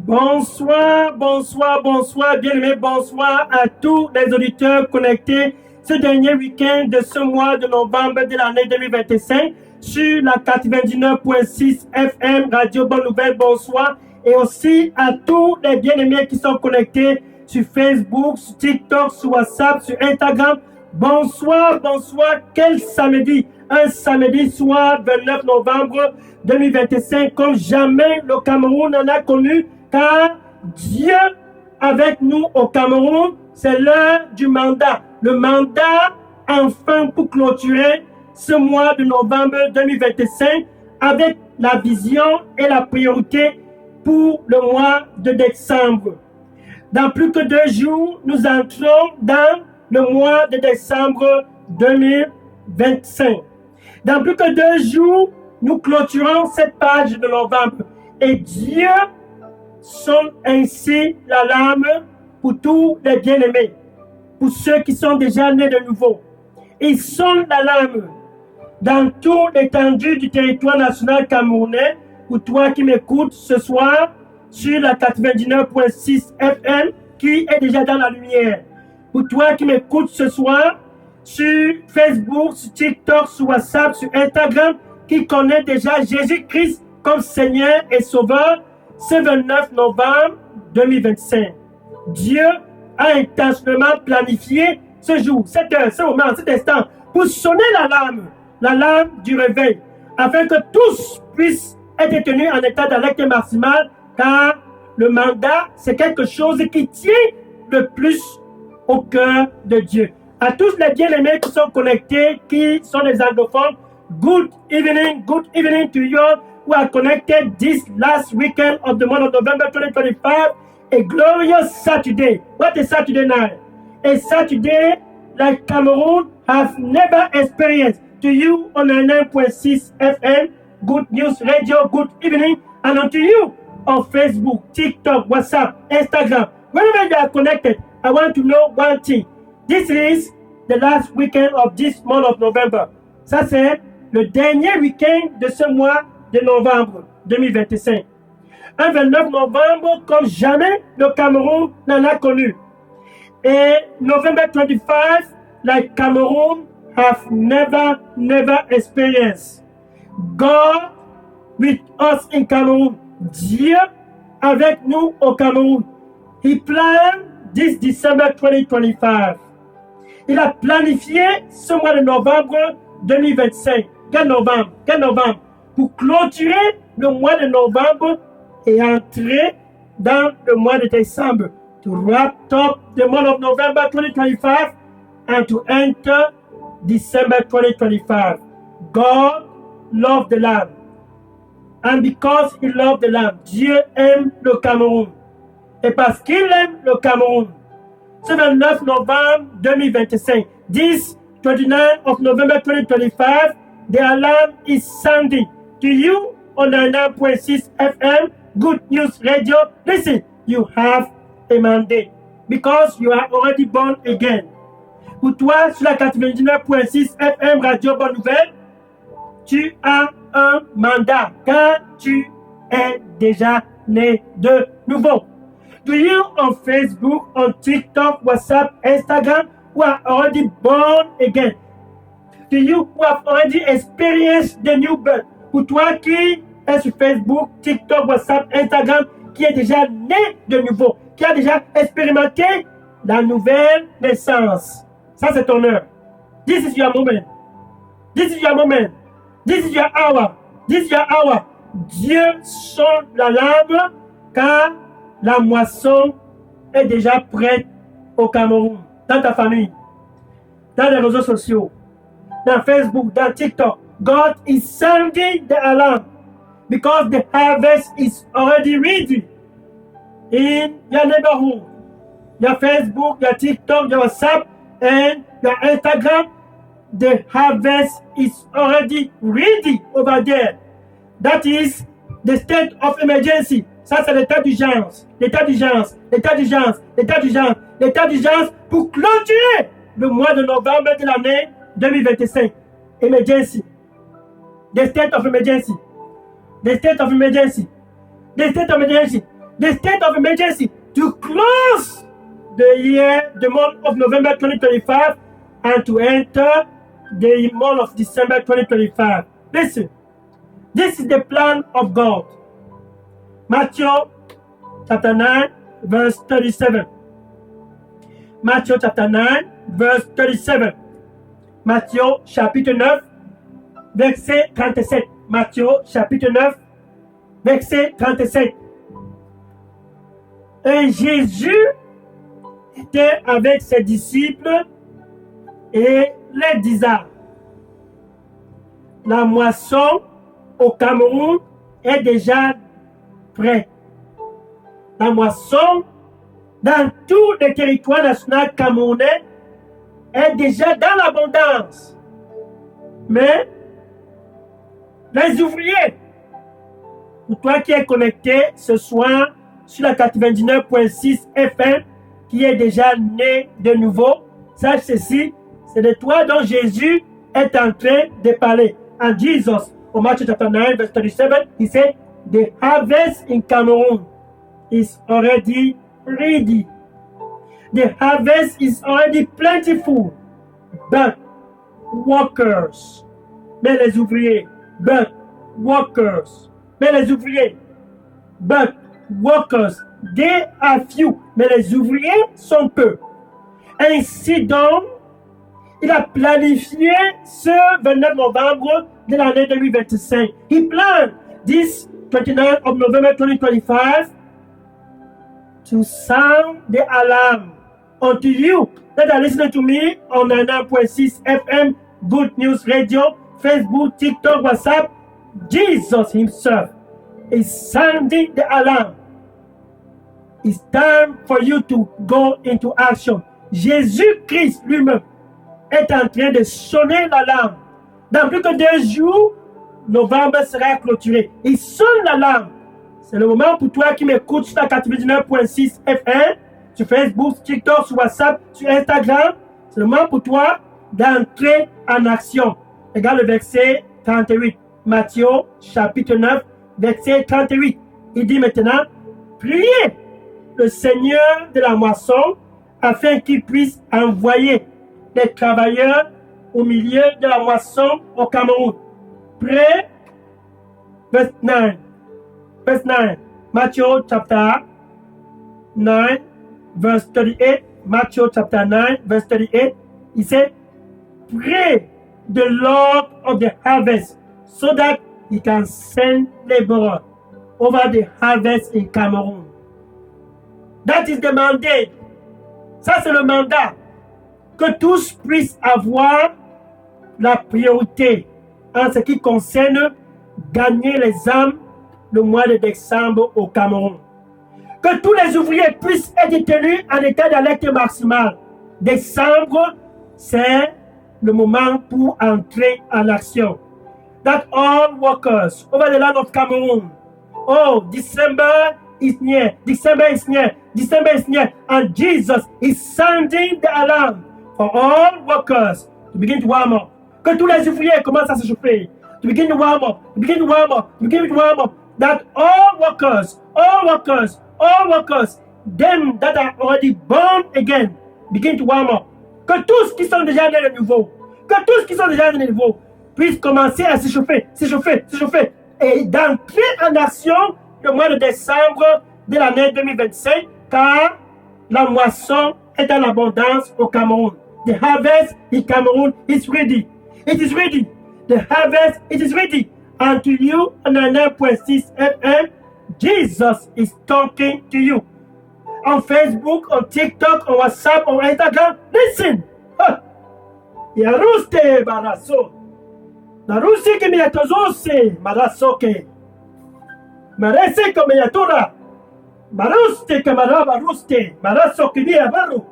Bonsoir, bonsoir, bonsoir, bien-aimés, bonsoir à tous les auditeurs connectés ce dernier week-end de ce mois de novembre de l'année 2025 sur la 99.6 FM Radio Bonne Nouvelle, bonsoir, et aussi à tous les bien-aimés qui sont connectés sur Facebook, sur TikTok, sur WhatsApp, sur Instagram. Bonsoir, bonsoir, quel samedi, un samedi soir 29 novembre 2025, comme jamais le Cameroun en a connu, car Dieu avec nous au Cameroun, c'est l'heure du mandat. Le mandat, enfin, pour clôturer ce mois de novembre 2025 avec la vision et la priorité pour le mois de décembre. Dans plus que 2 jours, nous entrons dans le mois de décembre 2025. Dans plus que 2 jours, nous clôturons cette page de novembre. Et Dieu sonne ainsi l'alarme pour tous les bien-aimés, pour ceux qui sont déjà nés de nouveau. Il sonne l'alarme dans toute l'étendue du territoire national camerounais, pour toi qui m'écoutes ce soir sur la 99.6 FM, qui est déjà dans la lumière. Pour toi qui m'écoutes ce soir sur Facebook, sur TikTok, sur WhatsApp, sur Instagram, qui connaît déjà Jésus-Christ comme Seigneur et Sauveur, ce 29 novembre 2025. Dieu a intentionnellement planifié ce jour, cette heure, ce moment, cet instant, pour sonner l'alarme du réveil, afin que tous puissent être tenus en état d'alerte maximale, car le mandat, c'est quelque chose qui tient le plus au cœur de Dieu. À tous les bien-aimés qui sont connectés, qui sont des anglophones, good evening to you who are connected this last weekend of the month of November 2025, a glorious Saturday. What is Saturday night? A Saturday like Cameroon have never experienced. To you on 99.6 FM, Good News Radio, good evening, and unto you on Facebook, TikTok, WhatsApp, Instagram, wherever you are connected, I want to know one thing. This is the last weekend of this month of November. Ça, c'est le dernier week-end de ce mois de novembre 2025. Un 29 novembre comme jamais le Cameroun n'en a connu. Et November 25, like Cameroon have never experienced. God with us in Cameroon. Dieu avec nous au Cameroun. He planned this December 2025. Il a planifié ce mois de novembre 2025. Quel novembre? Pour clôturer le mois de novembre et entrer dans le mois de décembre. To wrap up the month of November 2025 and to enter December 2025. God loved the land. And because he loved the land, Dieu aime le Cameroun. Et parce qu'il aime le Cameroun, ce 29 novembre 2025, this 29th of November 2025, the alarm is sounding to you on 99.6 FM, Good News Radio. Listen, you have a mandate because you are already born again. Pour toi, sur la 99.6 FM Radio Bonne Nouvelle, tu as un mandat car tu es déjà né de nouveau. Do you on Facebook, on TikTok, WhatsApp, Instagram, who are already born again? Do you who have already experienced the new birth? Pour toi qui est sur Facebook, TikTok, WhatsApp, Instagram, qui est déjà né de nouveau, qui a déjà expérimenté la nouvelle naissance. Ça, c'est ton heure. This is your moment. This is your moment. This is your hour. This is your hour. Dieu sonne l'alarme car la moisson est déjà prête au Cameroun, dans ta famille, dans les réseaux sociaux, dans Facebook, dans TikTok. God is sounding the alarm because the harvest is already ready in your neighborhood. Your Facebook, your TikTok, your WhatsApp, and your Instagram. The harvest is already ready over there. That is the state of emergency. Ça, c'est l'état d'urgence. L'état d'urgence pour clôturer le mois de novembre de l'année 2025. Emergency. The state of emergency. The state of emergency. The state of emergency. the state of emergency to close the month of November 2025 and to enter the month of December 2025. Listen, this is the plan of God. Matthew chapter 9, verse 37. Matthieu chapter 9, verse 37. Matthieu chapitre 9, verset 37. Matthieu chapitre 9, verset 37. Et Jésus était avec ses disciples et les disait, la moisson au Cameroun est déjà prête. La moisson dans tous les territoires nationaux camerounais est déjà dans l'abondance. Mais les ouvriers, pour toi qui es connecté ce soir sur la 99.6 FM, qui est déjà né de nouveau, sache ceci, c'est de toi dont Jésus est en train de parler. And Jesus, in Matthew chapter 9, verse 37, he said, the harvest in Cameroon is already ready. The harvest is already plentiful, but workers, mais les ouvriers, but workers, mais les ouvriers, but workers, they are few, mais les ouvriers sont peu. Ainsi donc, il a planifié ce 29 novembre de l'année 2025. He planned this 29th of November 2025 to sound the alarm unto you that are listening to me on 99.6 FM, Good News Radio, Facebook, TikTok, WhatsApp. Jesus himself is sounding the alarm. It's time for you to go into action. Jésus-Christ lui-même est en train de sonner l'alarme. Dans plus que 2 jours, novembre sera clôturé. Il sonne l'alarme. C'est le moment pour toi qui m'écoutes sur la 99.6 FM, sur Facebook, TikTok, sur WhatsApp, sur Instagram. C'est le moment pour toi d'entrer en action. Regarde le verset 38. Matthieu, chapitre 9, verset 38. Il dit maintenant, priez le Seigneur de la moisson afin qu'il puisse envoyer des travailleurs au milieu de la moisson au Cameroun. Pray, verse 9. Verse 9. Matthew chapter 9, verse 38. Matthew chapter 9, verse 38. He said, pray the Lord of the harvest so that he can send laborers over the harvest in Cameroon. That is the mandate. Ça, c'est le mandat. Que tous puissent avoir la priorité en ce qui concerne gagner les âmes le mois de décembre au Cameroun. Que tous les ouvriers puissent être tenus en état d'alerte maximale. Décembre, c'est le moment pour entrer en action. That all workers over the land of Cameroon, oh, December is near, December is near, December is near, and Jesus is sounding the alarm for all workers to begin to warm up. Que tous les ouvriers commencent à se chauffer. To begin to warm up, to begin to warm up, to begin to warm up. That all workers, them that are already born again, begin to warm up. Que tous qui sont déjà nés de nouveau, puissent commencer à s'échauffer, et d'entrer en action le mois de décembre de l'année 2025, car la moisson est dans l'abondance au Cameroun. The harvest in Cameroon is ready. It is ready. The harvest, it is ready. And to you, on 9.6 FM, Jesus is talking to you. On Facebook, on TikTok, on WhatsApp, on Instagram, listen. Yaruste baraso. Narusi ke miyatozose marasoke. Marese ke miyatura. Maruste ke marabaruste. Marasoke miyabaru.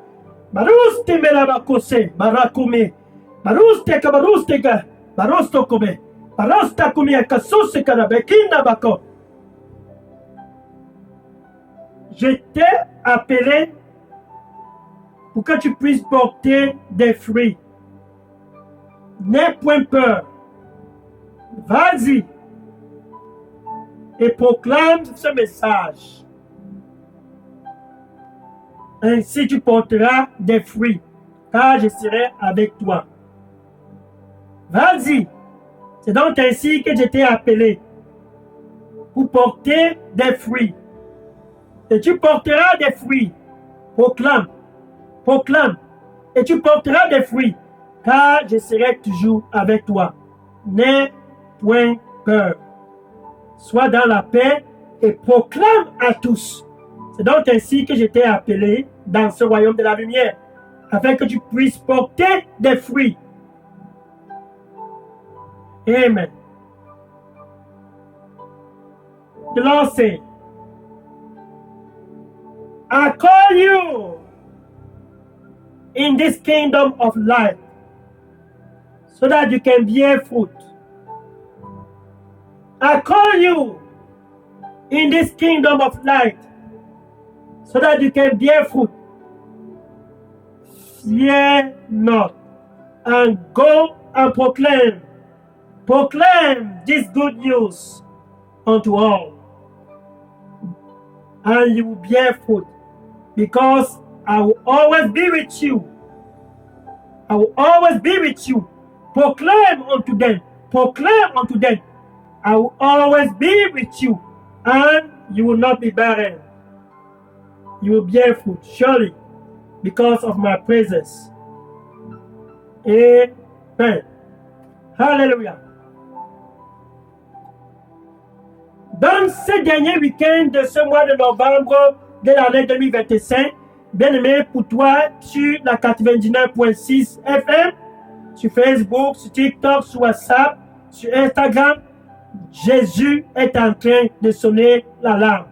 Maruste merabakose. Marakume. Maruste ke maruste ke. Marosto kome. Marosta kumia kasose karabekina bako. Je t'ai appelé pour que tu puisses porter des fruits. N'aie point peur. Vas-y et proclame ce message. Ainsi tu porteras des fruits, car je serai avec toi. Vas-y, c'est donc ainsi que je t'ai appelé, pour porter des fruits. Et tu porteras des fruits. Proclame, proclame, et tu porteras des fruits, car je serai toujours avec toi. N'aie point peur. Sois dans la paix et proclame à tous. C'est donc ainsi que je t'ai appelé dans ce royaume de la lumière, afin que tu puisses porter des fruits. Amen. The Lord said, I call you in this kingdom of light so that you can bear fruit. I call you in this kingdom of light so that you can bear fruit. Fear not, and go and proclaim this good news unto all, and you will bear fruit, because I will always be with you. I will always be with you. Proclaim unto them, I will always be with you, and you will not be barren. You will bear fruit, surely, because of my presence. Amen. Hallelujah. Dans ce dernier week-end de ce mois de novembre de l'année 2025, bien-aimé, pour toi, sur la 99.6 FM, sur Facebook, sur TikTok, sur WhatsApp, sur Instagram, Jésus est en train de sonner l'alarme.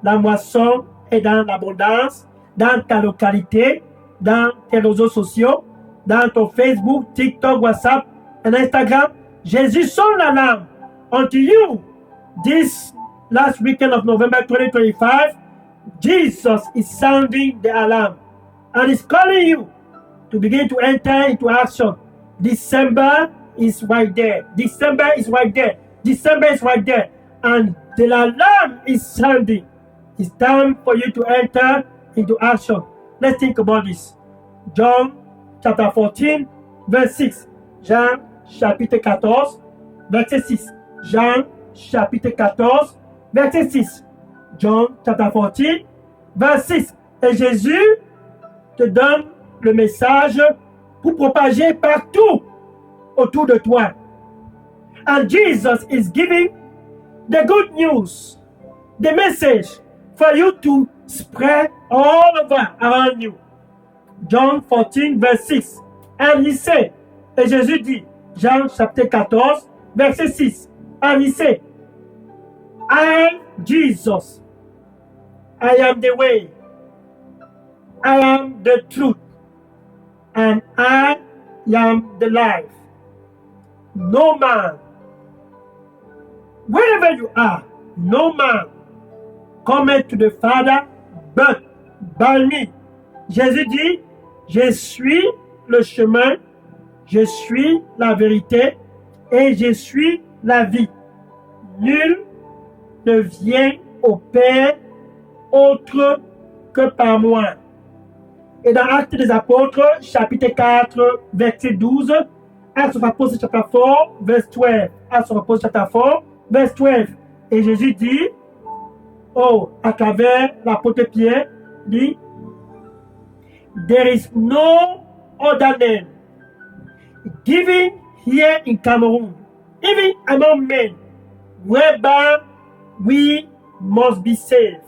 La moisson est dans l'abondance, dans ta localité, dans tes réseaux sociaux, dans ton Facebook, TikTok, WhatsApp et Instagram. Jésus sonne l'alarme. Unto you, this last weekend of November 2025, Jesus is sounding the alarm and is calling you to begin to enter into action. December is right there. December is right there. December is right there. And the alarm is sounding. It's time for you to enter into action. Let's think about this. John chapter 14, verse 6. Jean chapitre 14, verset 6. Jean chapitre 14, verset 6. John chapter 14, verse 6. Et Jésus te donne le message pour propager partout autour de toi. And Jesus is giving the good news, the message for you to spread all over around you. John 14, verse 6. And he said, et Jésus dit, Jean chapitre 14, verset 6. And he said, I, Jesus, I am the way, I am the truth, and I am the life. No man, wherever you are, no man cometh to the Father but by me. Jésus dit, je suis le chemin, je suis la vérité et je suis la vie. Nul ne vient au Père autre que par moi. Et dans Actes des Apôtres, chapitre 4, verset 12, Acts of Apostles, chapter 4, verse 12. Acts of Apostles, chapter 4, verse 12. Et Jésus dit, à travers l'apôtre Pierre, dit, there is no other name given here in Cameroon, even among men, whereby we must be saved.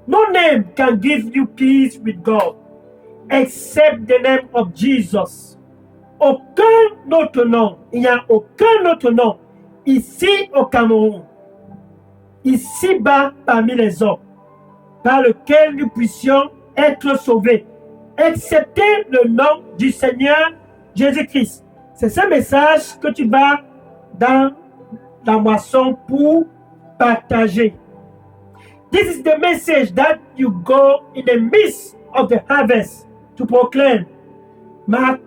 No name can give you peace with God except the name of Jesus. Aucun autre nom, il n'y a aucun autre nom ici au Cameroun, ici-bas parmi les hommes, par lequel nous puissions être sauvés, excepté le nom du Seigneur Jésus-Christ. C'est ce message que tu vas dans la moisson pour partager. This is the message that you go in the midst of the harvest to proclaim. Mark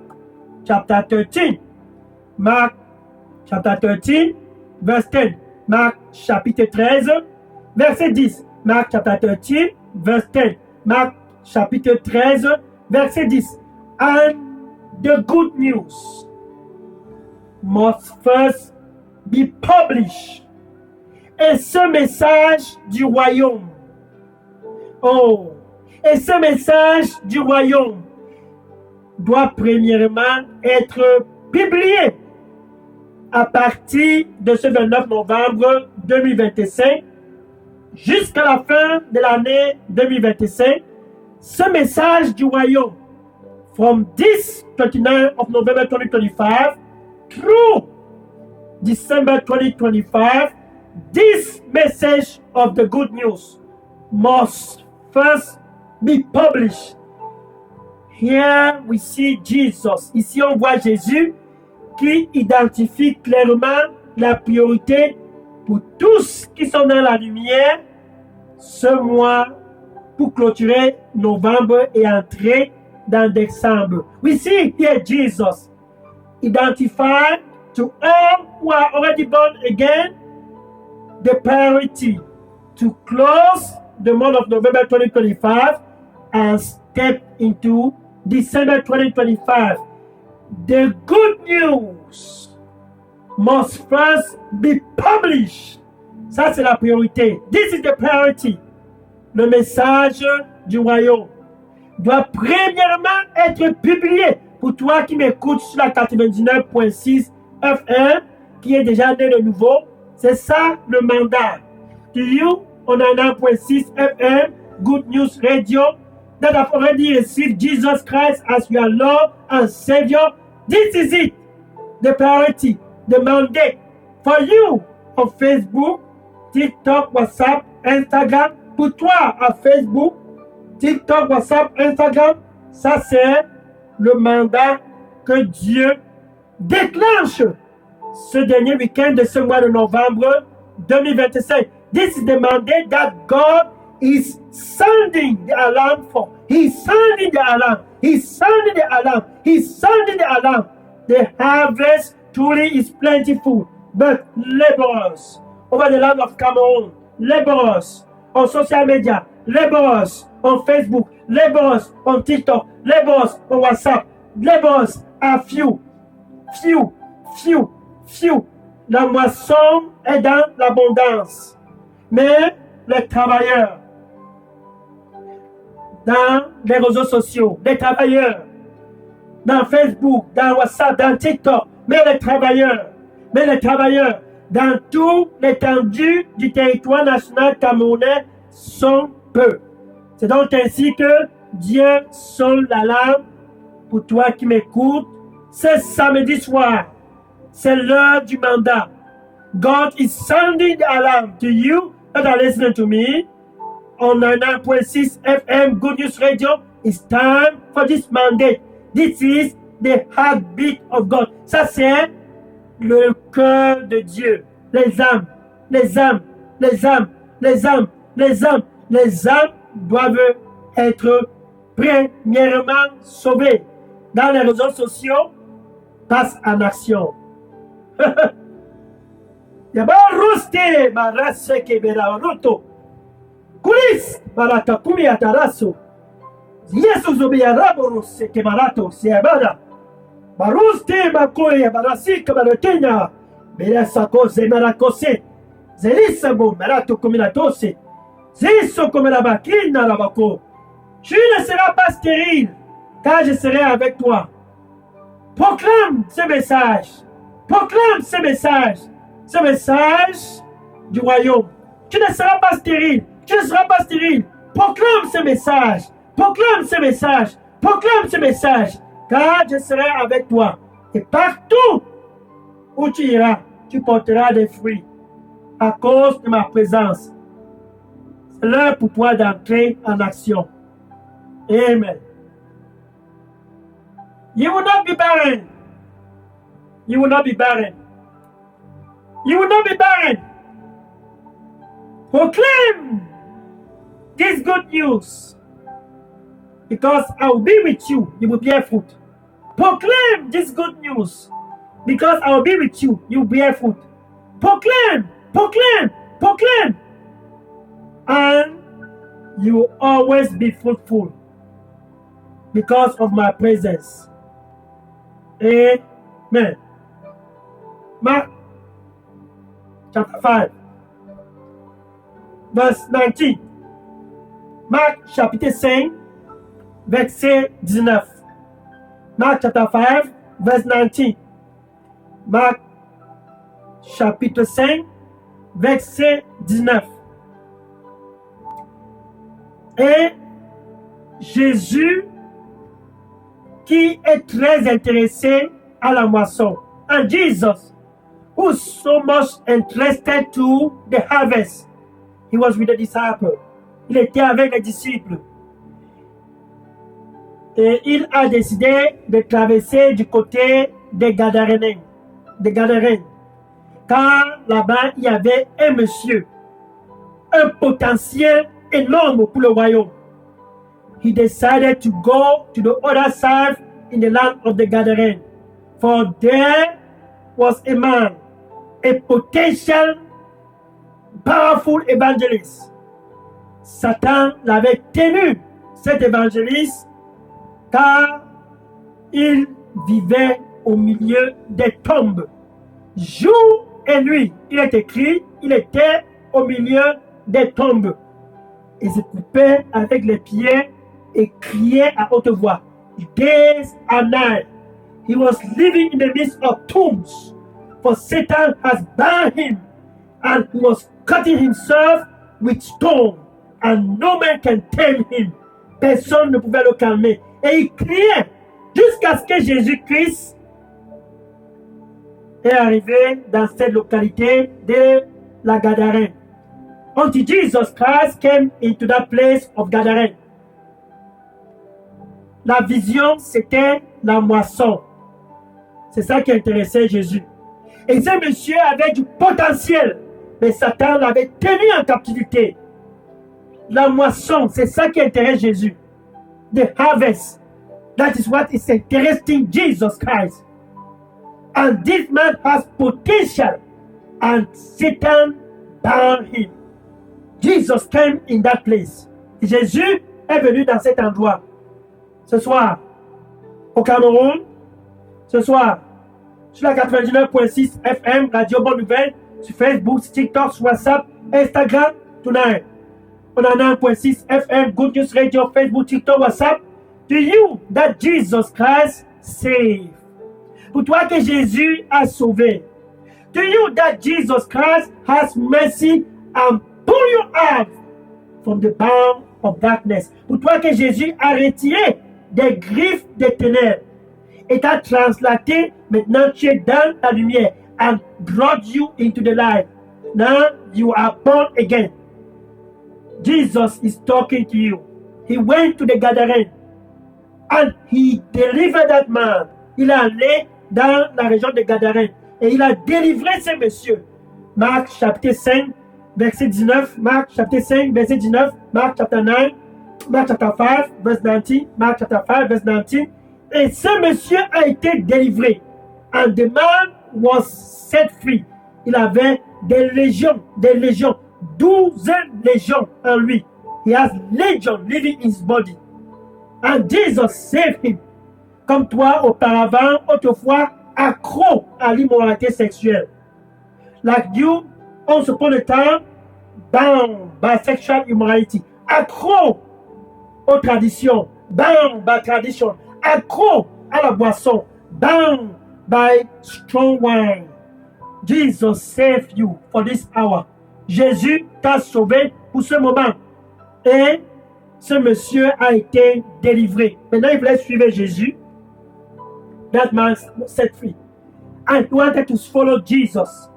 chapter 13. Mark chapter 13, verse 10. Marc chapitre 13, verset 10. Marc chapter 13, verse 10. Marc chapitre 13, verset 10. And the good news must first be published. Et ce message du royaume, et ce message du royaume doit premièrement être publié à partir de ce 29 novembre 2025 jusqu'à la fin de l'année 2025. Ce message du royaume, from this 29th of November 2025 through December 2025, this message of the good news must first be published. Here we see Jesus. Ici, on voit Jésus qui identifie clairement la priorité pour tous qui sont dans la lumière ce mois pour clôturer novembre et entrer dans décembre. We see here Jesus identified to all who are already born again the priority to close the month of November 2025 and step into December 2025. The good news must first be published. Ça, c'est la priorité. This is the priority. Le message du royaume doit premièrement être publié. Pour toi qui m'écoutes sur la 99.6 FM, qui est déjà né de nouveau, c'est ça le mandat. To you, on a 9.6 FM, Good News Radio, that have already received Jesus Christ as your Lord and Savior. This is it, the priority, the mandate for you on Facebook, TikTok, WhatsApp, Instagram. Pour toi à Facebook, TikTok, WhatsApp, Instagram, ça c'est le mandat que Dieu déclenche ce dernier week-end de ce mois de novembre 2025. This is the mandate that God is sounding the alarm for. He's sounding the alarm. He's sounding the alarm. He's sounding the alarm. The harvest truly is plentiful, but laborers over the land of Cameroon, laborers on social media, laborers on Facebook, laborers on TikTok, laborers on WhatsApp, laborers are few. La moisson est dans l'abondance. Mais les travailleurs dans les réseaux sociaux, les travailleurs dans Facebook, dans WhatsApp, dans TikTok, mais les travailleurs dans toute l'étendue du territoire national camerounais sont peu. C'est donc ainsi que Dieu sonne l'alarme pour toi qui m'écoutes. C'est samedi soir. C'est l'heure du mandat. God is sounding the alarm to you that are listening to me on 99.6 FM Good News Radio. It's time for this mandate. This is the heartbeat of God. Ça, c'est le cœur de Dieu. Les âmes doivent être premièrement sauvées. Dans les réseaux sociaux, passe en action. Yabaruste marase kebera roto. Kulis barata kumi ataraso. Yesu zobia raborose kebarato siabara. Baruste makoya barasi kabarotenya. Berasa kose marakose. Zelisa go marato kominatose. Ziso comme la bakina la bako. Tu ne seras pas stérile, car je serai avec toi. Proclame ce message. Proclame ce message. Ce message du royaume. Tu ne seras pas stérile. Tu ne seras pas stérile. Proclame ce message. Proclame ce message. Proclame ce message. Car je serai avec toi. Et partout où tu iras, tu porteras des fruits à cause de ma présence. C'est l'heure pour toi d'entrer en action. Amen. You will not be barren. You will not be barren. You will not be barren. Proclaim this good news. Because I will be with you. You will bear fruit. Proclaim this good news. Because I will be with you. You will bear fruit. Proclaim. And you will always be fruitful. because of my presence. Amen. Mark chapter 5, verse 19. Marc chapitre 5, verset 19. Mark chapter 5, verse 19. Marc chapitre 5, verset 19. Et Jésus, qui est très intéressé à la moisson, and Jesus, who's so much interested to the harvest, he was with the disciples. Il était avec les disciples. Et il a décidé de traverser du côté des Gadaréens. Car là-bas, il y avait un monsieur, un potentiel énorme pour le royaume. He decided to go to the other side in the land of the Gadarenes. For there was a man, a potential, powerful evangelist. Satan l'avait tenu, cet évangéliste, car il vivait au milieu des tombes. Jour et nuit, il est écrit, il était au milieu des tombes. Il se coupait avec les pieds et criait à haute voix. Days and night, he was living in the midst of tombs, for Satan has bound him, and he was cutting himself with stone, and no man can tame him. Personne ne pouvait le calmer. Et il criait jusqu'à ce que Jésus-Christ est arrivé dans cette localité de la Gadarène. Until Jesus Christ came into that place of Gadarène. La vision, c'était la moisson. C'est ça qui intéressait Jésus. Et ce monsieur avait du potentiel, mais Satan l'avait tenu en captivité. La moisson, c'est ça qui intéresse Jésus. The harvest. That is what is interesting Jesus Christ. And this man has potential, and Satan bound him. Jesus came in that place. Jésus est venu dans cet endroit. Ce soir, au Cameroun, ce soir, sur la 99.6 FM, Radio Bonne Nouvelle, sur Facebook, sur TikTok, sur WhatsApp, Instagram, tonight. On a 9.6 FM, Good News Radio, Facebook, TikTok, WhatsApp. To you that Jesus Christ saved. Pour toi que Jésus a sauvé. To you that Jesus Christ has mercy and pull you out from the bound of darkness. Pour toi que Jésus a retiré des griffes des ténèbres et t'a translaté, maintenant tu es dans la lumière, and brought you into the light. Now you are born again. Jesus is talking to you. He went to the Gadarene and he delivered that man. Il est allé dans la région de Gadarène et il a délivré ce monsieur. Marc chapitre 5, verset 19. Marc chapitre 5, verset 19. Marc chapitre 9. Mark chapter 5, verse 19. Mark chapter 5, verse 19. Et ce monsieur a été délivré. And the man was set free. Il avait des légions. 12 légions en lui. He has legion living in his body. And Jesus saved him. Comme toi, auparavant, autrefois, accro à l'immoralité sexuelle. Like you, once upon a time, bound by sexual immorality. Accro aux traditions, bound by tradition, accro à la boisson, bound by strong wine. Jesus saved you for this hour. Jésus t'a sauvé pour ce moment. Et ce monsieur a été délivré. Maintenant, il voulait suivre Jésus. That man set free. And he wanted to follow Jesus.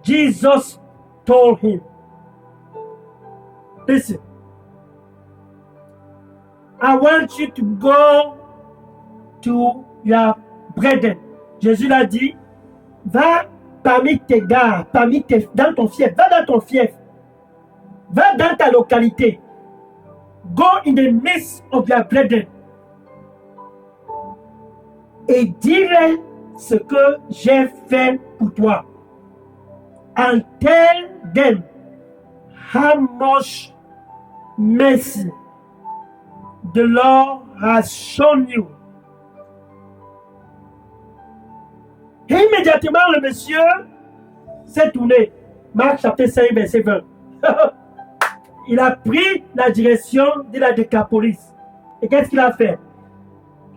Jesus told him, listen, I want you to go to your brethren. Jésus l'a dit, va parmi tes gars, dans ton fief, va dans ton fief, va dans ta localité. Go in the midst of your brethren. Et dis-leur ce que j'ai fait pour toi. And tell them how much mercy the Lord has shown you. Et immédiatement, le monsieur s'est tourné. Marc chapitre 5, verset 20. Il a pris la direction de la Décapolis. Et qu'est-ce qu'il a fait?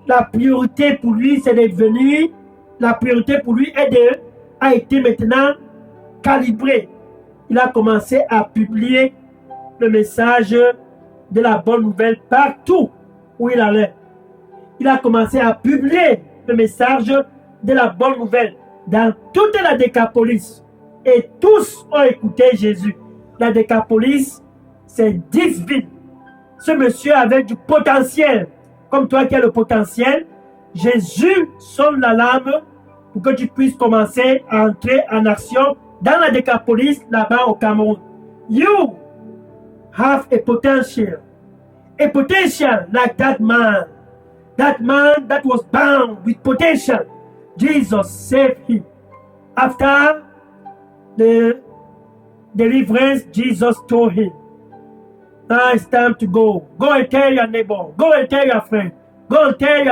La priorité pour lui, c'est d'être venu. La priorité pour lui a été maintenant calibrée. Il a commencé à publier le message de la bonne nouvelle partout où il allait. Il a commencé à publier le message de la bonne nouvelle dans toute la Décapolis. Et tous ont écouté Jésus. La Décapolis, c'est 10 villes. Ce monsieur avait du potentiel. Comme toi qui as le potentiel, Jésus sonne l'alarme pour que tu puisses commencer à entrer en action dans la Décapolis, là-bas au Cameroun. You have a potential like that man that was bound with potential. Jesus saved him. After the deliverance, Jesus told him, now it's time to go. Go and tell your neighbor. Go and tell your friend. Go and tell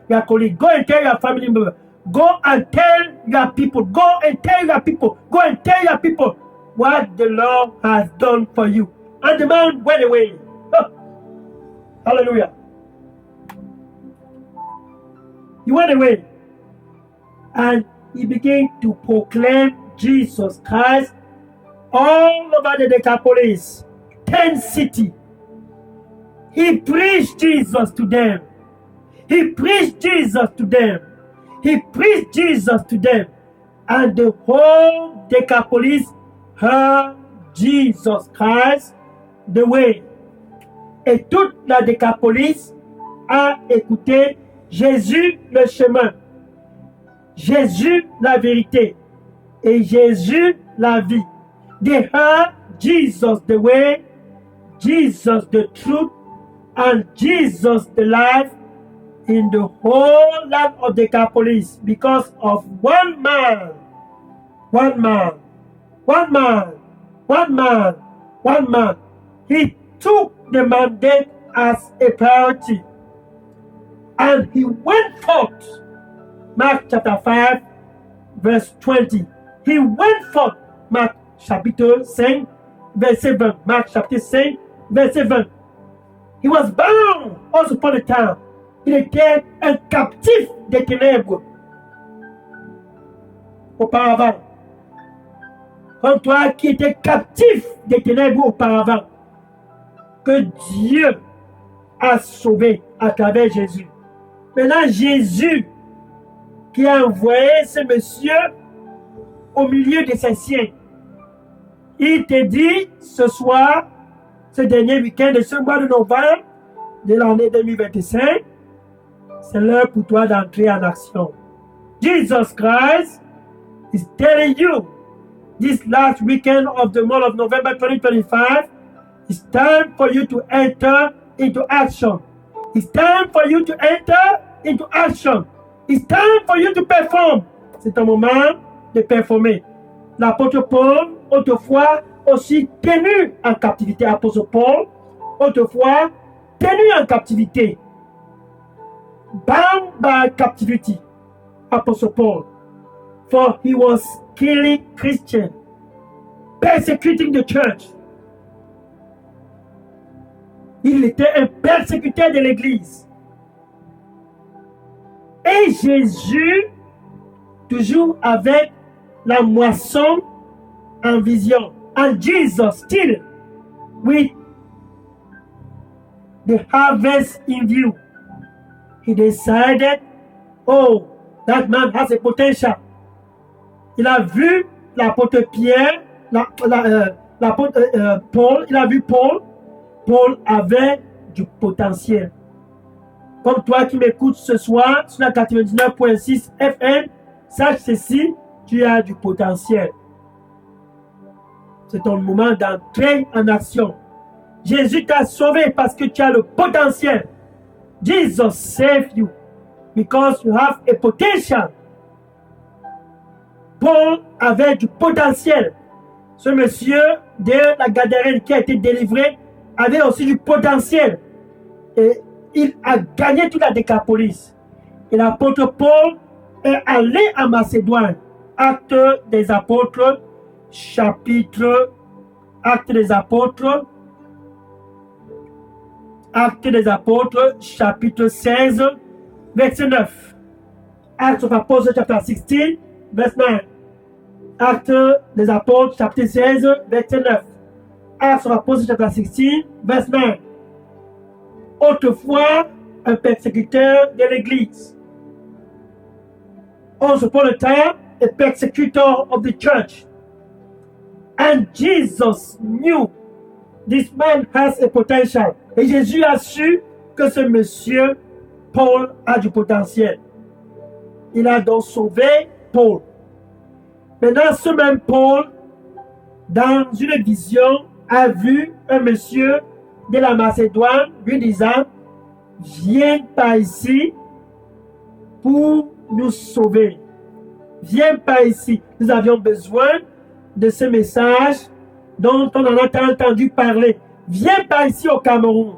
your colleague. Go and tell your family member. Go and tell your people. Go and tell your people. Go and tell your people what the Lord has done for you. And the man went away. Oh. Hallelujah. He went away. And he began to proclaim Jesus Christ all over the Decapolis. 10 cities. He preached Jesus to them. He preached Jesus to them. He preached Jesus to them. And the whole Decapolis heard Jesus Christ the way. Et toute la Décapolis a écouté Jésus le chemin, Jésus la vérité et Jésus la vie. They heard Jesus the way, Jesus the truth, and Jesus the life in the whole land of Decapolis because of one man. He took the mandate as a priority and he went forth. Marc chapter 5 verse 20. He went forth. Marc chapitre 5 verset 20. Marc chapitre 5 verset 20. He was bound once upon a time. Il était un captif des ténèbres auparavant. Comme toi qui étais captif des ténèbres auparavant, que Dieu a sauvé à travers Jésus. Maintenant, Jésus qui a envoyé ce monsieur au milieu de ses siens, il te dit ce soir, ce dernier week-end de ce mois de novembre de l'année 2025, c'est l'heure pour toi d'entrer en action. Jesus Christ is telling you this last weekend of the month of November 2025, it's time for you to enter into action. It's time for you to enter into action. It's time for you to perform. C'est un moment de performer. L'apôtre Paul, autrefois aussi tenu en captivité. Apôtre Paul, autrefois tenu en captivité. Bound by captivity. Apostle Paul. For he was killing Christians, persecuting the church. Il était un persécuteur de l'Église. Et Jésus, toujours avec la moisson en vision. And Jesus still with the harvest in view. He decided, oh, that man has a potential. Il a vu l'apôtre Pierre, l'apôtre Paul, il a vu Paul. Paul avait du potentiel. Comme toi qui m'écoutes ce soir sur la 99.6 FM, sache ceci, tu as du potentiel. C'est ton moment d'entrer en action. Jésus t'a sauvé parce que tu as le potentiel. Jesus saved you because you have a potential. Paul avait du potentiel. Ce monsieur de la Gadarène qui a été délivré avait aussi du potentiel. Et il a gagné toute la Décapolis. Et l'apôtre Paul est allé en Macédoine. Acte des apôtres, chapitre, Acte des apôtres, chapitre 16, verset 9. Acts of Apostles, chapter 16, verse 9. Acte des apôtres, chapitre 16, verset 9. Acts of Apostles, chapter 16, verse 9. Autrefois, un persécuteur de l'Église. Once upon a time, a persecutor of the church. And Jesus knew this man has a potential. Et Jésus a su que ce monsieur, Paul, a du potentiel. Il a donc sauvé Paul. Maintenant, ce même Paul, dans une vision, a vu un monsieur de la Macédoine lui disant, viens par ici pour nous sauver. Viens par ici. Nous avions besoin de ce message dont on en a entendu parler. Viens par ici au Cameroun.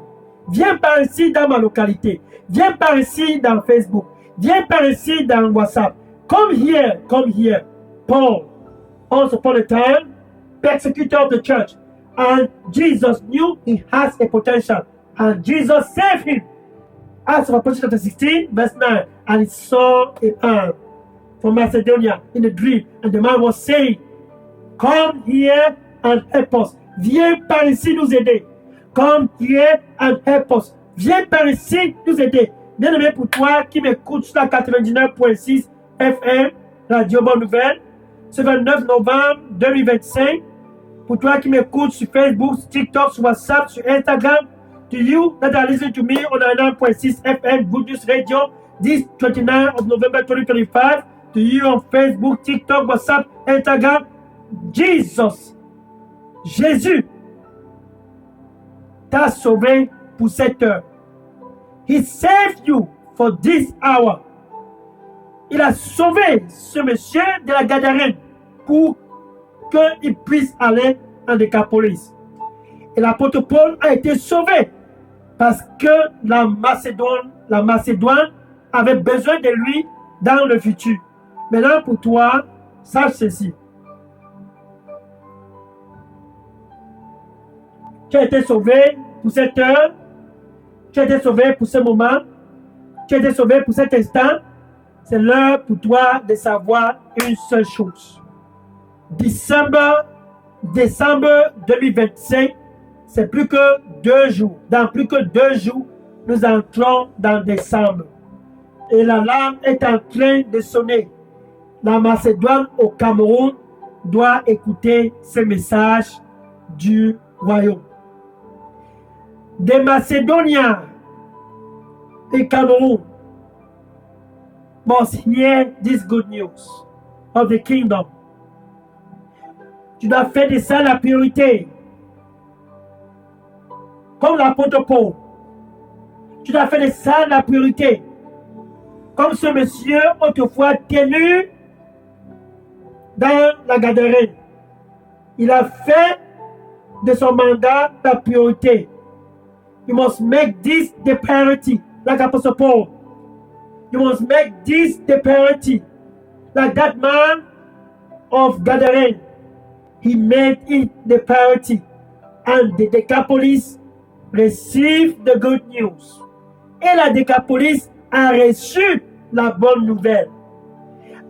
Viens par ici dans ma localité. Viens par ici dans Facebook. Viens par ici dans WhatsApp. Come here, come here. Paul, once upon a time, persecutor of the church. And Jesus knew he has a potential. And Jesus saved him. Acts of Apostles chapter 16, verse 9. And he saw a man from Macedonia in a dream. And the man was saying, come here and help us. Viens par ici nous aider. Come here and help us. Viens par ici nous aider. Bien-aimé, pour toi qui m'écoute sur la 99.6 FM, Radio Bonne Nouvelle, ce 29 novembre 2025, pour toi qui m'écoute sur Facebook, sur TikTok, sur WhatsApp, sur Instagram, to you that are listening to me on 99.6 FM Good News Radio, this 29th of November 2025, to you on Facebook, TikTok, WhatsApp, Instagram, Jesus, Jésus, t'a sauvé pour cette heure. He saved you for this hour. Il a sauvé ce monsieur de la Gadarène pour qu'il puisse aller en Décapolis. Et l'apôtre Paul a été sauvé parce que la Macédoine avait besoin de lui dans le futur. Maintenant, pour toi, sache ceci. Tu as été sauvé pour cette heure. Tu as été sauvé pour ce moment. Tu as été sauvé pour cet instant. C'est l'heure pour toi de savoir une seule chose. Décembre 2025, c'est plus que 2 jours. Dans plus que 2 jours, nous entrons dans décembre. Et l'alarme est en train de sonner. La Macédoine au Cameroun doit écouter ce message du royaume. The Macedonians in Cameroon must hear this good news of the kingdom. Tu dois faire de ça la priorité. Comme l'apôtre Paul. Tu dois faire de ça la priorité. Comme ce monsieur autrefois tenu dans la Gadarène. Il a fait de son mandat la priorité. You must make this the priority, like Apostle Paul. You must make this the priority, like that man of Gadarene. He made it the priority, and the Decapolis received the good news. Et la Décapolis a reçu la bonne nouvelle.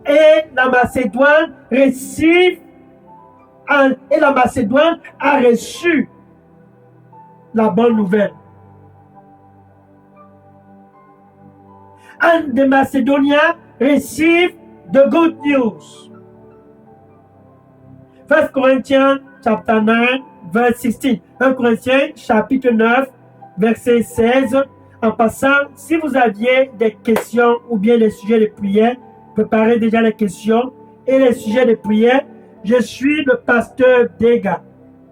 Et la Macédoine a reçu la bonne nouvelle. And the Macedonians received the good news. 1 Corinthians chapter 9, verse 16. 1 Corinthiens chapitre 9, verset 16. En passant, si vous aviez des questions ou bien des sujets de prière, préparez déjà les questions et les sujets de prière. Je suis le pasteur Dega,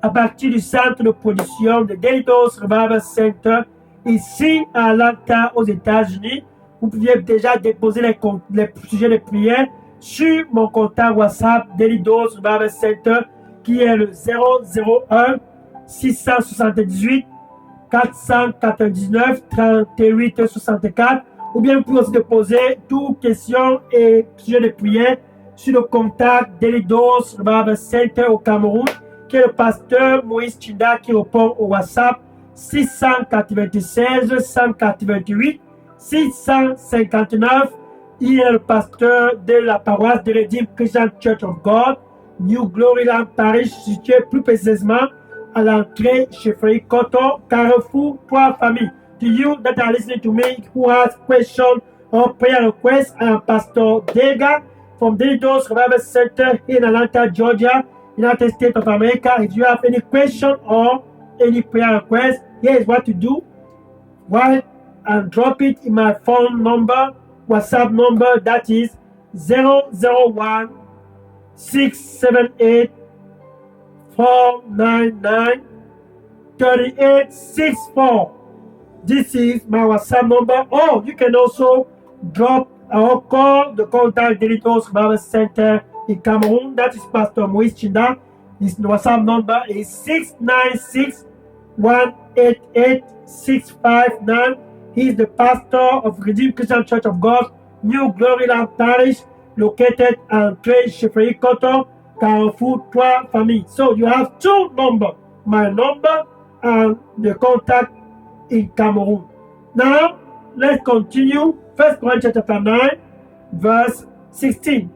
à partir du centre de production de Delidos Revival Center, ici à Atlanta, aux États-Unis. Vous pouvez déjà déposer les sujets de prière sur mon contact WhatsApp Delidos Revival Center, qui est le 001 678 499 38 64, ou bien vous pouvez aussi poser toutes questions et sujets de prière sur le contact d'Elidos Revival Center au Cameroun, qui est le pasteur Moïse Chinda qui répond au WhatsApp 696 188 659. Il est le pasteur de la paroisse de Redeemed Christian Church of God, New Glory Land Parish, situé plus précisément à l'entrée chez Frédéric Cotton, Carrefour, Trois Familles. To you that are listening to me who has question or prayer request, I am Pastor Dega from Delidos Revival Center in Atlanta, Georgia, United States of America. If you have any question or any prayer request, here is what to do. Write and drop it in my phone number, WhatsApp number, that is 001 678 499 3864. This is my WhatsApp number. Or you can also drop or call the contact Delidos Revival Center in Cameroon. That is Pastor Moïse Chinda. His WhatsApp number is 696 188 659. He is the pastor of Redeemed Christian Church of God, New Glory Land Parish, located on Trade Frédéric Cotton, Carrefour, Trois Familles. So you have two numbers, my number and the contact in Cameroon. Now, let's continue. 1 Corinthians chapter 9, verse 16.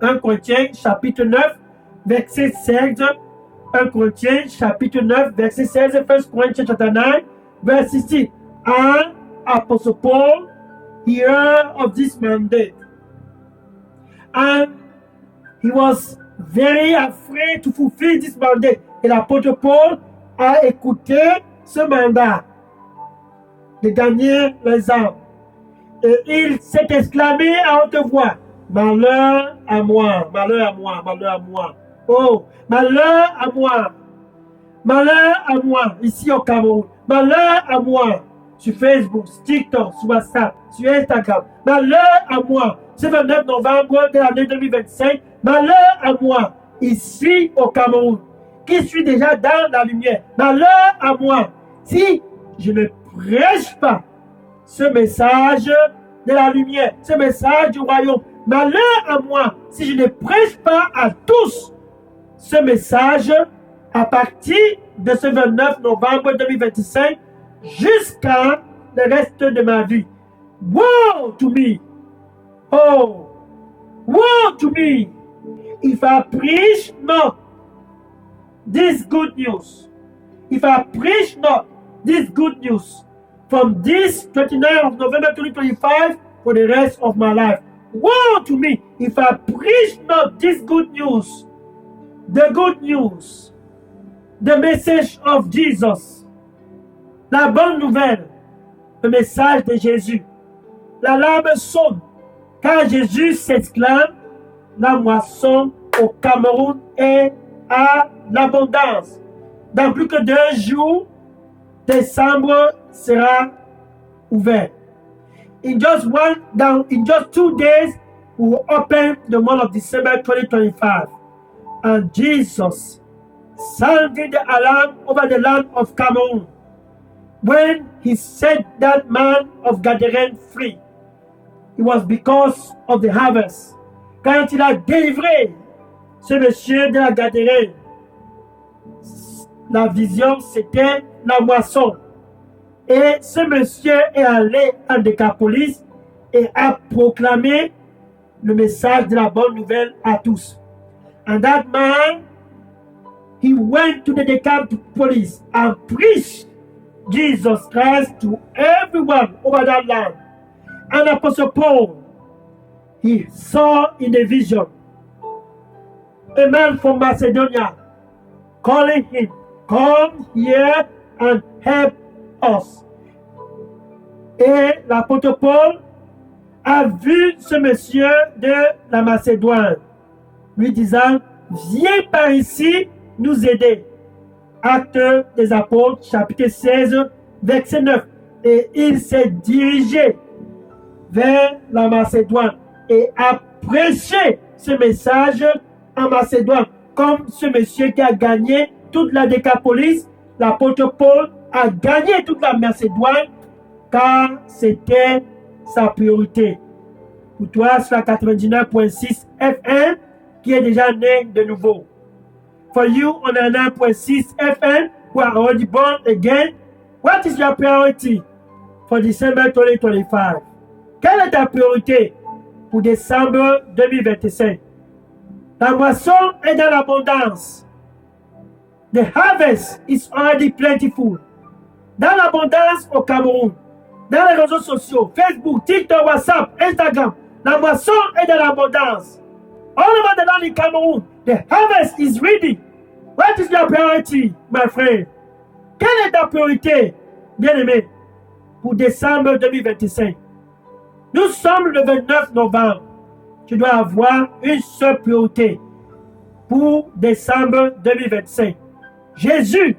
1 Corinthians chapitre 9, verset 16. 1 Corinthians chapitre 9, verset 16. 1 Corinthians chapter 9, verse 16. And Apostle Paul, he heard of this mandate. And he was very afraid to fulfill this mandate. Et l'apôtre Paul a écouté ce mandat de gagner les âmes. Et il s'est exclamé à haute voix, malheur à moi, malheur à moi, malheur à moi. Oh, malheur à moi, malheur à moi, ici au Cameroun, malheur à moi, sur Facebook, sur TikTok, sur WhatsApp, sur Instagram, malheur à moi, ce 29 novembre de l'année 2025, malheur à moi, ici au Cameroun, qui suis déjà dans la lumière, malheur à moi, si je ne prêche pas ce message de la lumière, ce message du royaume. Malheur à moi si je ne prêche pas à tous ce message à partir de ce 29 novembre 2025 jusqu'à le reste de ma vie. Woe to me! Oh! Woe to me! If I preach not this good news, if I preach not this good news from this 29th of November 2025 for the rest of my life. Woe to me if I preach not this good news, the good news, the message of Jesus, la bonne nouvelle, le message de Jésus. La larme sonne, car Jésus s'exclame, la moisson au Cameroun est à l'abondance. Dans plus que 2 jours, décembre sera ouvert. In just 2 days, we will open the month of December 2025. And Jesus sounded the alarm over the land of Cameroon when he set that man of Gadarène free. It was because of the harvest. Quand il a délivré ce monsieur de la Gadarène, la vision c'était la moisson. Et ce monsieur est allé en Décapolis et a proclamé le message de la bonne nouvelle à tous. And that man, he went to the Decapolis and preached Jesus Christ to everyone over that land. And Apostle Paul, he saw in a vision a man from Macedonia calling him, come here and help us. Et l'apôtre Paul a vu ce monsieur de la Macédoine, lui disant, viens par ici nous aider. Actes des Apôtres, chapitre 16, verset 9. Et il s'est dirigé vers la Macédoine et a prêché ce message en Macédoine. Comme ce monsieur qui a gagné toute la Décapolis, l'apôtre Paul a gagné toute la Macédoine car c'était sa priorité. Pour toi, c'est la 99.6 FM qui est déjà né de nouveau. For you, on a 9.6 FM who are already born again. What is your priority for December 2025? Quelle est ta priorité pour décembre 2025? La moisson est dans l'abondance. The harvest is already plentiful. Dans l'abondance au Cameroun, dans les réseaux sociaux, Facebook, TikTok, WhatsApp, Instagram, la moisson est dans l'abondance. All over the land in Cameroon, the harvest is ready. What is your priority, my friend? Quelle est ta priorité, bien-aimé, pour décembre 2025? Nous sommes le 29 novembre. Tu dois avoir une seule priorité pour décembre 2025. Jésus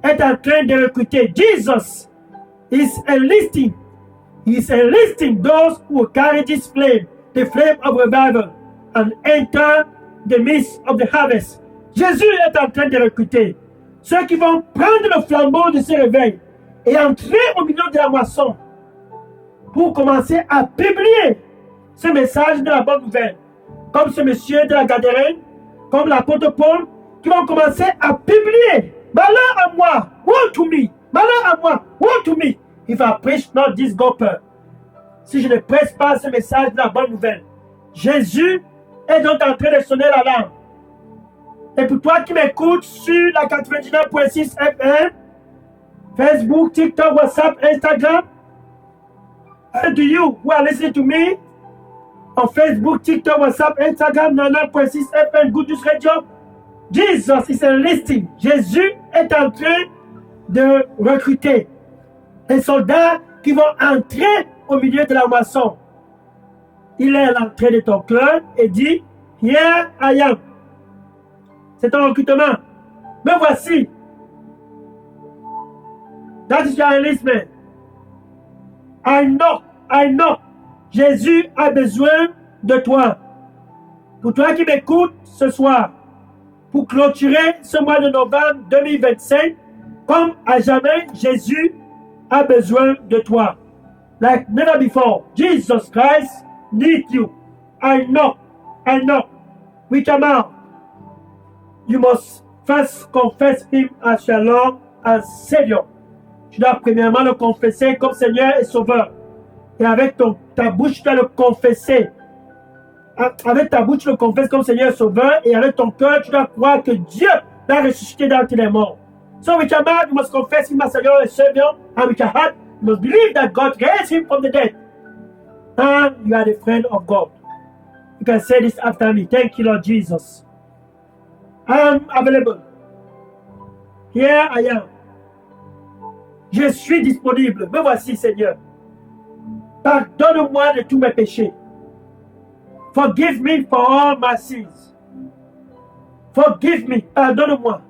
est en train de recruter. Jesus is enlisting. He is enlisting those who carry this flame, the flame of revival, and enter the midst of the harvest. Jésus est en train de recruter ceux qui vont prendre le flambeau de ce réveil et entrer au milieu de la moisson pour commencer à publier ce message de la bonne nouvelle. Comme ce monsieur de la Gadarène, comme l'apôtre Paul, qui vont commencer à publier. Malheur à moi, woe to me. Malheur à moi, woe to me. If I preach not this gospel. Si je ne presse pas ce message de la bonne nouvelle. Jésus est donc en train de sonner l'alarme. Et pour toi qui m'écoutes sur la 99.6 FM, Facebook, TikTok, WhatsApp, Instagram, and to you who are listening to me on Facebook, TikTok, WhatsApp, Instagram, 99.6 FM, Good News Radio, Jesus is enlisting. Jésus est en train de recruter des soldats qui vont entrer au milieu de la moisson. Il est à l'entrée de ton cœur et dit, Here I am. C'est un recrutement. Me voici. That is your enlistment. I know. Jésus a besoin de toi. Pour toi qui m'écoutes ce soir, pour clôturer ce mois de novembre 2025, comme à jamais, Jésus a besoin de toi. Like never before, Jesus Christ needs you. I know. With your mouth, you must first confess Him as your Lord and Savior. Tu dois premièrement le confesser comme Seigneur et Sauveur. Et avec ta bouche, tu dois le confesser. Avec ta bouche, tu le confesses comme Seigneur et Sauveur. Et avec ton cœur, tu dois croire que Dieu l'a ressuscité d'entre les morts. So with your mouth, you must confess Him as your Lord and Savior. And with your heart, you must believe that God raised Him from the dead. And you are the friend of God. You can say this after me. Thank you, Lord Jesus. I am available. Here I am. Je suis disponible. Me voici, Seigneur. Pardonne-moi de tous mes péchés. Forgive me for all my sins. Forgive me, pardonne-moi.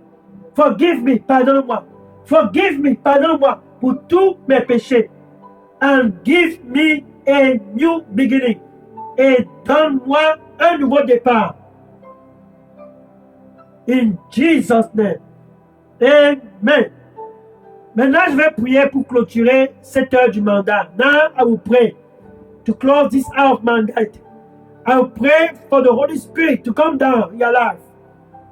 Forgive me, pardonne-moi. Forgive me, pardonne-moi pour tous mes péchés. And give me a new beginning. Et donne-moi un nouveau départ. In Jesus' name. Amen. Maintenant, je vais prier pour clôturer cette heure du mandat. Now, I will pray to close this hour of mandate. I will pray for the Holy Spirit to come down in your life.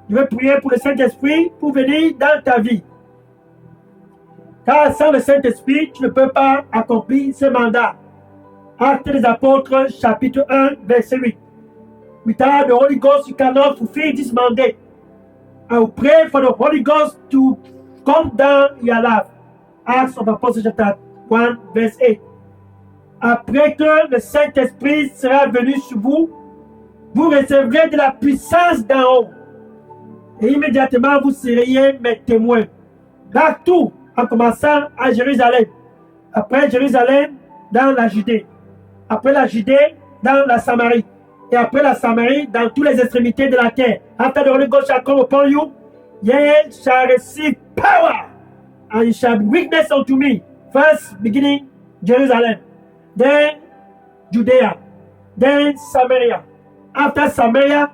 Je vais prier pour le Saint-Esprit pour venir dans ta vie. Car sans le Saint-Esprit, tu ne peux pas accomplir ce mandat. Actes des Apôtres, chapitre 1, verset 8. Without the Holy Ghost, you cannot fulfill this mandate. I will pray for the Holy Ghost to come down in your life. Acts of Apostles, chapter 1, verse 8. Après que le Saint-Esprit sera venu sur vous, vous recevrez de la puissance d'en haut. Et immédiatement, vous seriez mes témoins. Partout, en commençant à Jérusalem. Après Jérusalem, dans la Judée. Après la Judée, dans la Samarie. Et après la Samarie, dans toutes les extrémités de la terre. After the Holy Ghost shall come upon you, ye shall receive power, and you shall be witness unto me. First, beginning Jerusalem, then Judea, then Samaria. After Samaria,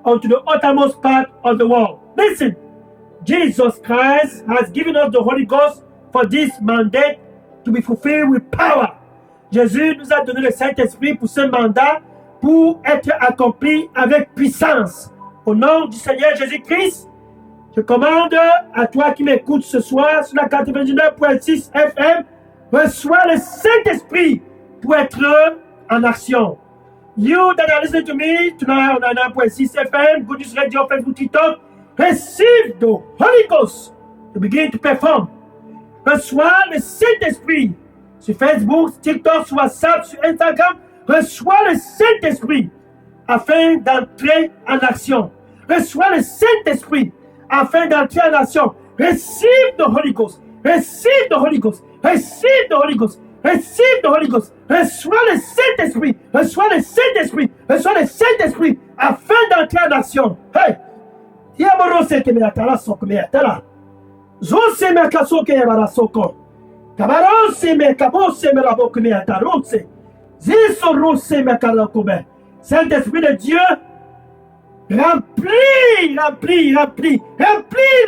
unto the uttermost part of the world. Listen, Jesus Christ has given us the Holy Ghost for this mandate to be fulfilled with power. Jésus nous a donné le Saint-Esprit pour ce mandat, pour être accompli avec puissance. Au nom du Seigneur Jésus-Christ, je commande à toi qui m'écoutes ce soir sur la 99.6 FM, reçois le Saint-Esprit pour être en action. You that are listening to me tonight on 99.6 FM, Good News Radio, Facebook, TikTok, receive the Holy Ghost to begin to perform. Reçois le Saint-Esprit sur Facebook, TikTok, sur WhatsApp, sur Instagram. Reçois le Saint-Esprit afin d'entrer en action. Reçois le Saint-Esprit afin d'entrer en action. Receive the Holy Ghost. Receive the Holy Ghost. Receive the Holy Ghost. Receive the Holy Ghost. Reçois le Saint-Esprit. Reçois le Saint-Esprit. Reçois le Saint-Esprit afin d'entrer en action. Hey! Yaborose kemeatala sokomeatala. Zose mekaso kemara soko. Kabarose mekabose merabo kemeatarose. Zisorose mekalakobe. Saint-Esprit de Dieu, remplis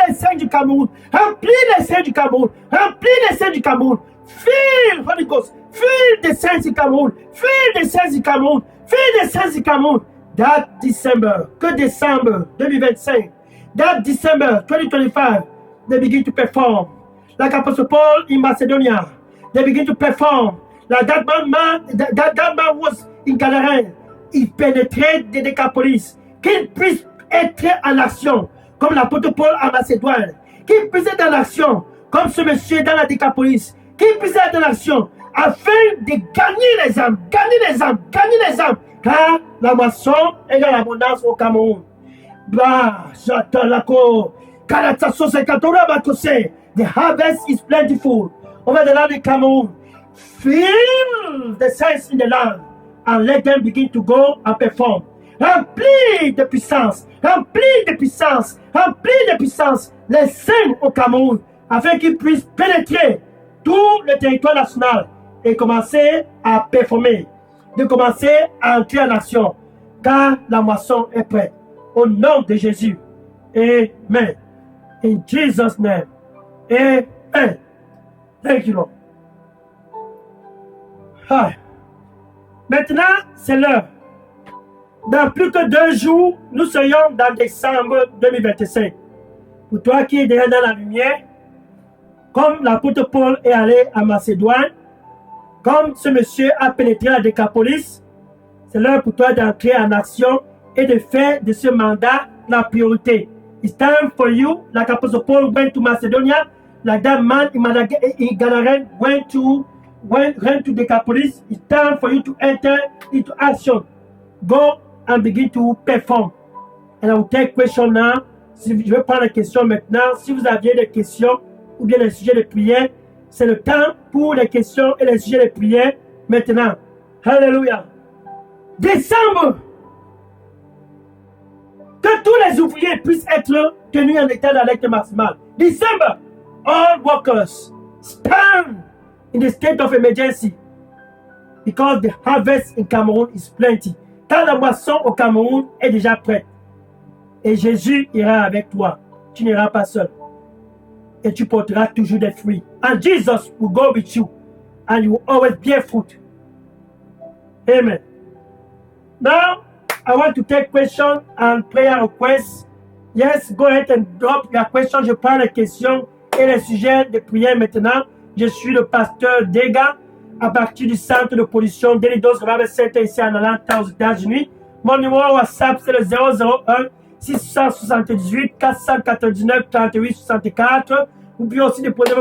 les saints du Cameroun. Remplis les saints du Cameroun. Remplis les saints du Cameroun. Fill Holy Ghost. Fill the saints du Cameroun. Fill the saints du Cameroun. Fill the saints du Cameroun. That December, que décembre 2025. That December 2025, they begin to perform. Like Apostle Paul in Macedonia, they begin to perform. Like that man was in Gadarène. Il pénétrait des Décapolis. Qu'il puisse être en action, comme l'apôtre Paul à Macédoine. Qu'il puisse être en action, comme ce monsieur dans la Décapolis. Qu'il puisse être en action, afin de gagner les âmes. Car la moisson est dans l'abondance au Cameroun. Bah, j'attends la cour. The harvest is plentiful over the land of Cameroon. Fill the saints in the land and let them begin to go and perform. Remplis de puissance les saints au Cameroun afin qu'ils puissent pénétrer tout le territoire national et commencer à performer, de commencer à entrer en action, car la moisson est prête. Au nom de Jésus. Amen. In Jesus' name. Amen. Thank you, Lord. Hi. Maintenant, c'est l'heure. Dans plus que 2 jours, nous serions dans décembre 2025. Pour toi qui es déjà dans la lumière, comme l'apôtre Paul est allé à Macédoine, comme ce monsieur a pénétré la Décapolis, c'est l'heure pour toi d'entrer en action et de faire de ce mandat la priorité. It's time for you, like Apostle Paul went to Macedonia, like that man in Gadarène went to Decapolis. It's time for you to enter into action. Go and begin to perform. And I will take question now. Je vais prendre la question maintenant. Si vous aviez des questions ou bien des sujets de prière, c'est le temps pour les questions et les sujets de prière maintenant. Hallelujah. Décembre. Que tous les ouvriers puissent être tenus en état d'alerte maximale. December, all workers stand in the state of emergency because the harvest in Cameroon is plenty. Car la moisson au Cameroun est déjà prête. Et Jésus ira avec toi. Tu n'iras pas seul. Et tu porteras toujours des fruits. And Jesus will go with you. And you will always bear fruit. Amen. Now, I want to take questions and prayer requests. Yes, go ahead and drop your questions. Je prends les questions et les sujets de prière maintenant. Je suis le pasteur Dega à partir du centre de pollution d'Elidos Revival Center ici en Atlanta aux États-Unis. Mon numéro WhatsApp c'est le 001 678 499 38 64. Vous pouvez aussi déposer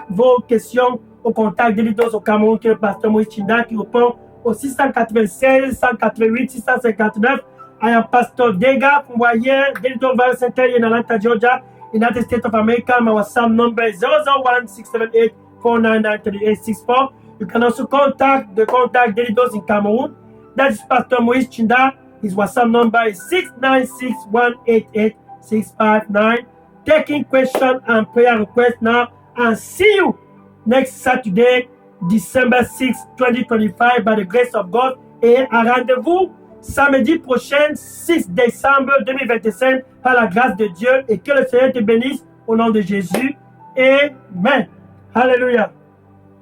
vos questions au contact d'Elidos au Cameroun qui est le pasteur Moïse Chinda qui répond au 696 188 659. I am Pastor Dega from Wire, Delidos Revival Center in Atlanta, Georgia, United States of America. My WhatsApp number is 001 678 499 3864. You can also contact Delidos in Cameroon. That is Pastor Moïse Chinda. His WhatsApp number is 696 188 659. Taking questions and prayer requests now. And see you next Saturday, December 6, 2025, by the grace of God. Et un rendez-vous samedi prochain, 6 décembre 2025, par la grâce de Dieu. Et que le Seigneur te bénisse au nom de Jésus. Amen. Alléluia.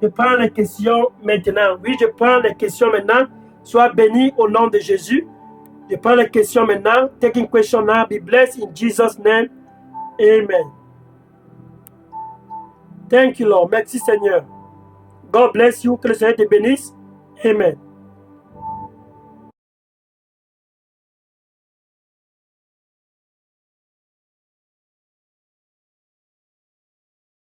Je prends les questions maintenant. Oui, je prends les questions maintenant. Sois béni au nom de Jésus. Je prends les questions maintenant. Taking question now. Be blessed in Jesus' name. Amen. Thank you, Lord. Merci, Seigneur. God bless you. Que le Seigneur te bénisse. Amen.